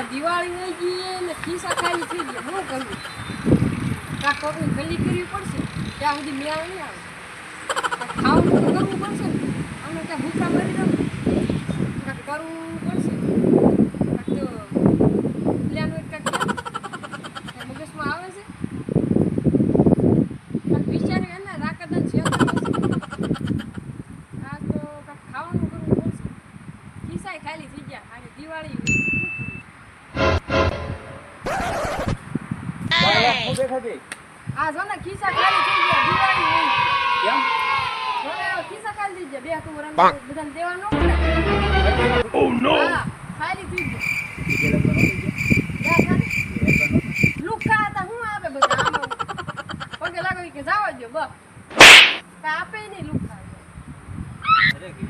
દિવાળી વહી ગઈ ને ખિસ્સા ખાલી થઈ ગયા. શું કરવું? કાંક કોકની ગલી કરવી પડશે ત્યાં સુધી મેળ નહીં આવે. ખાવું કરવું પડશે ને અમે ત્યાં ભૂખા મરી જાવ કાંક કરવું પડશે. કાંક તો પ્લાન હોય કાંક મગજમાં આવે છે. કાંક વિચાર્યું એને રાકદન છે આ તો કાંક ખાવાનું કરવું પડશે. ખિસ્સાય ખાલી થઈ ગયા અને દિવાળી આ જો ને ખિસ્સા ખાલી થઈ ગયા દિવાળી કેમ હવે ખિસ્સા ખાલી થઈ ગયા બે તું રંગ બધાને દેવા ન પડે. ઓ નો ખાલી થઈ ગયા લુકા હતા હું આપે બધા આમાં પગે લાગો કે જાવા દો બસ કાઈ આપે નહીં લુકા. અરે કે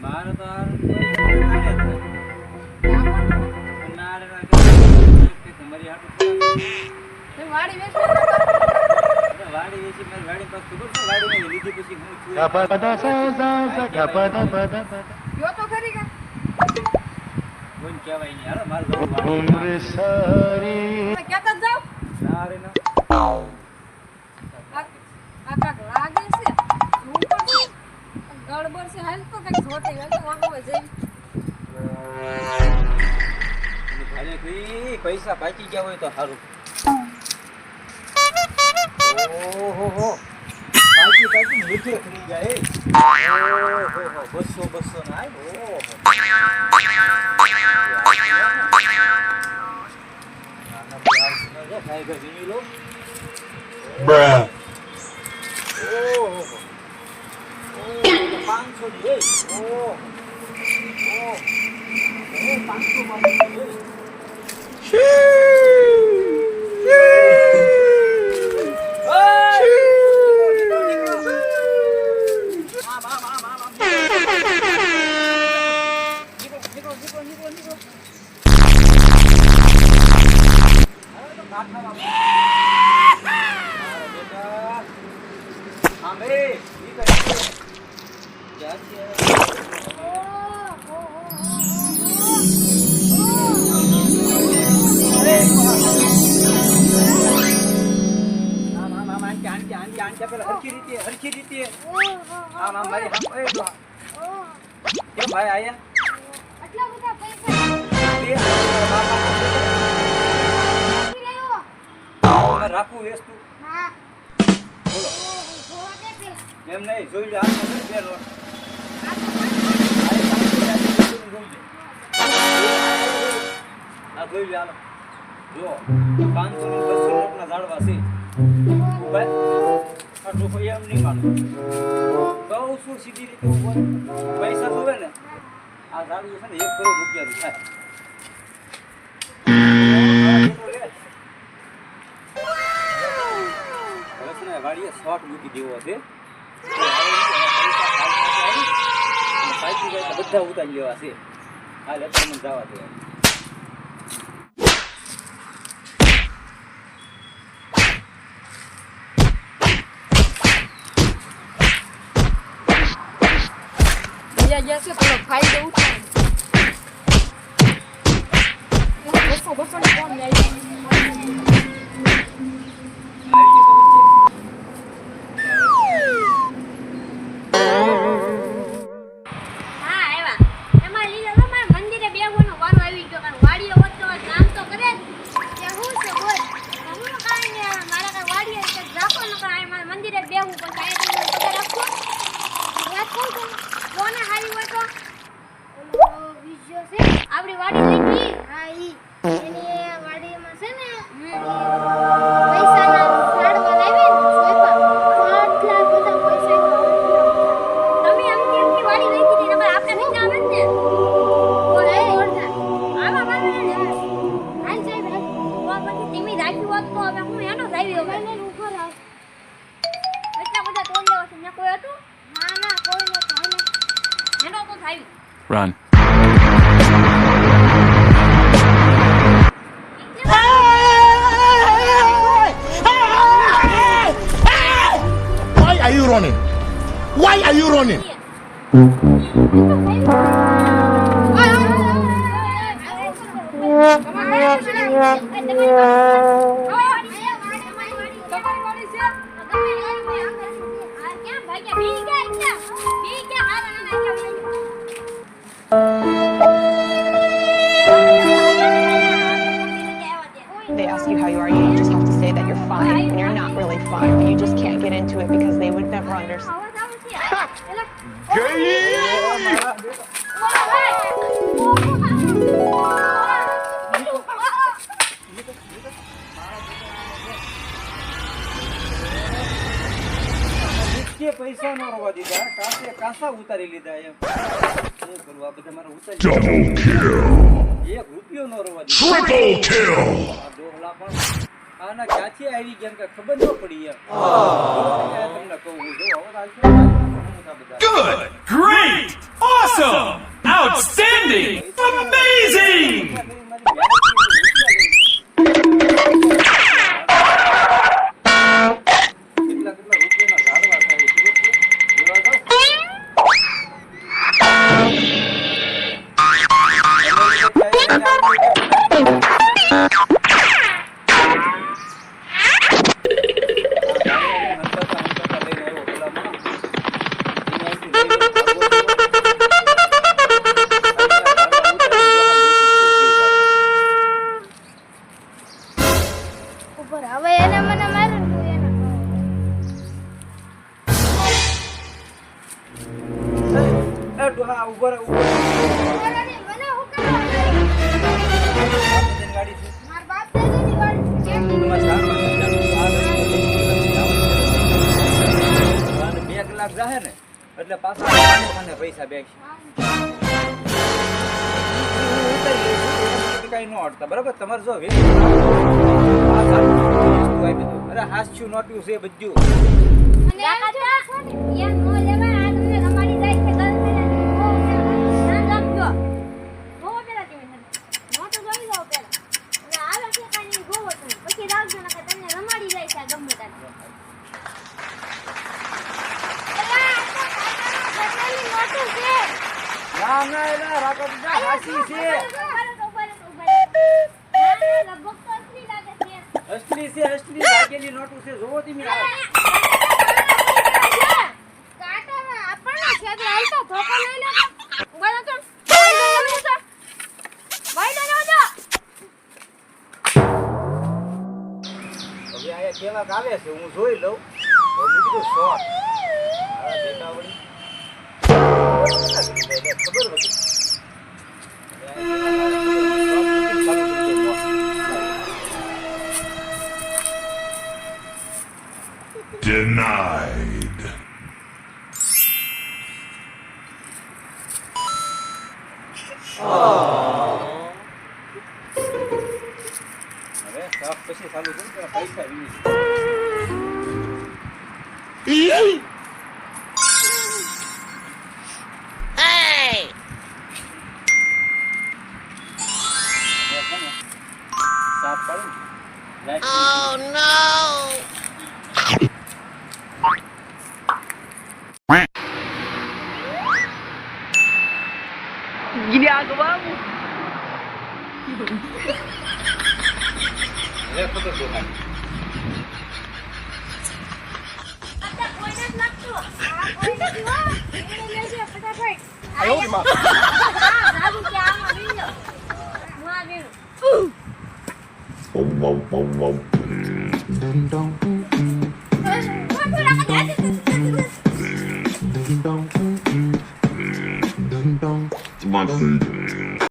મારે તો વાડી વેચી મારી વાડી પાસે ખબર છે વાડી લીધી પછી હું છું યો તો ખરી કા કોણ કહેવાય નહીં હાલો માર ઘર ઉમ્ર સારી કેતા જાવ સારે ન આ કાક લાગે છે હું પણ ગડબડ છે હાલ તો કઈ જોતી હોય તો વાંગો જઈ ભાલે કઈ પૈસા બાકી ગયા હોય તો સારું. ઓહો બાકી મીઠે ખરી જાય. ઓહો 200 ના ઓહો ખાઈ ગયો જીમી લો. bruh ઓહો 500 દે. ઓહો 500 માં દે. હરખી રીતે આમ મારી કેમ ભાઈ આયા આટલા બધા પૈસા રાખવું વેસ્તું હા બોલો જોવા દે પેલા એમ નહીં જોઈ લે આ બે લોટ આ જોઈ લે હાલો જો 500 200 નોટના ઝાડવા છે ભાઈ આ રૂપિયા એમ નહીં માનો કહું છું સીધી રીતે ઉપર પૈસા જોવે ને આ ઝાડવું છે ને 1 કરોડ રૂપિયા થાય. વાડીએ શોર્ટ મૂકી દેવો છે બધા ઉતારી લેવા છે. હાલ અત્યારે જવા દે. જશે થોડો ફાયદો ઉઠાવે બસો ની કોણ લે આપડી વાડી લઈ ગઈ હા ઈ એની વાડીમાં છે ને પૈસાના ઝાડવા લાવી ને સોયપા આટલા બધા પૈસા તમે આમ કેમની વાડી લઈ ગઈ નકર આપણે નહીં આવે ને ઓરે ઓરડા આવા વાડી ને હાલ જાય ભાઈ વા પછી ધીમી રાખી હોત તો હવે હું એનો જાવી હવે ને ઉભો રાવ એટલા બધા તોડ લેવા છે ને કોઈ હતું ના ના કોઈ નતો એનો તો જાવી run Why are you running? Why are you running? તમારી વાડી છે. તમારી વાડી છે. તમારી વાડી છે? ગમે એની કોઈ આમ કરે છે. આ ક્યાં ભાગ્યા? બી ગયા હાલ અને નાખ્યા They ask you how you are, you just have to say that you're fine, and you're not really fine, but you just can't get into it because they would never understand. અવાજ આવે છે. એલા કે પૈસા નો રવા દીધા કાંસા ઉતારી લીધા એમ શું કરું આ બધા મારે ઉતારી Double kill. એક રૂપિયો નો રવા દીધો Triple kill. આ ડોહલા પણ આના ક્યાંથી આવી ગયા કે ખબર ન પડી એમ તમને કહું જો હવે હાલશે બધા Good! Great! Awesome! Outstanding! Amazing! કેટલા રૂપિયાના ઝાડવા થાય જોવા ઉપર હવે એને મને મારું એને ઉભર મને હું કરવા ગાડી છે માર બાપ દાદાની વાડી છે. અને 2 કલાક જાહે ને એટલે પાછા પૈસા બેસી કઈ નો અડતા બરાબર તમારે જો અરે હાસ્યું નોટ્યું છે બધું અને આ કાકા યાર નો લેવા આ તમને રમાડી જાય છે ગર્લફ્રેન્ડ ઓ ધ્યાન રાખજો ગોવો પેલા તમે નો તો જોઈ જાવ પેલા અને આ લખે કાઈ ગોવો તમે પછી રાખજો ને કે તમને રમાડી જાય છે આ ગમે તારે એલા આ તો કાકાનો બદલેલી નોટું છે ના ના એલા રાખો દીધા હાસી છે અસલી છે અસલી લાગેલી નોટું છે જોવો તમે હવે આયા કેવાક આવે છે હું જોઈ લઉં તો બીજું શોટ આ દેખાવડી ખબર વગર Denied. હવે સાફ પછી ચાલુ કરું તો પૈસા વીસ સાફ પાડું હવે ખબર દેખાય My favorite.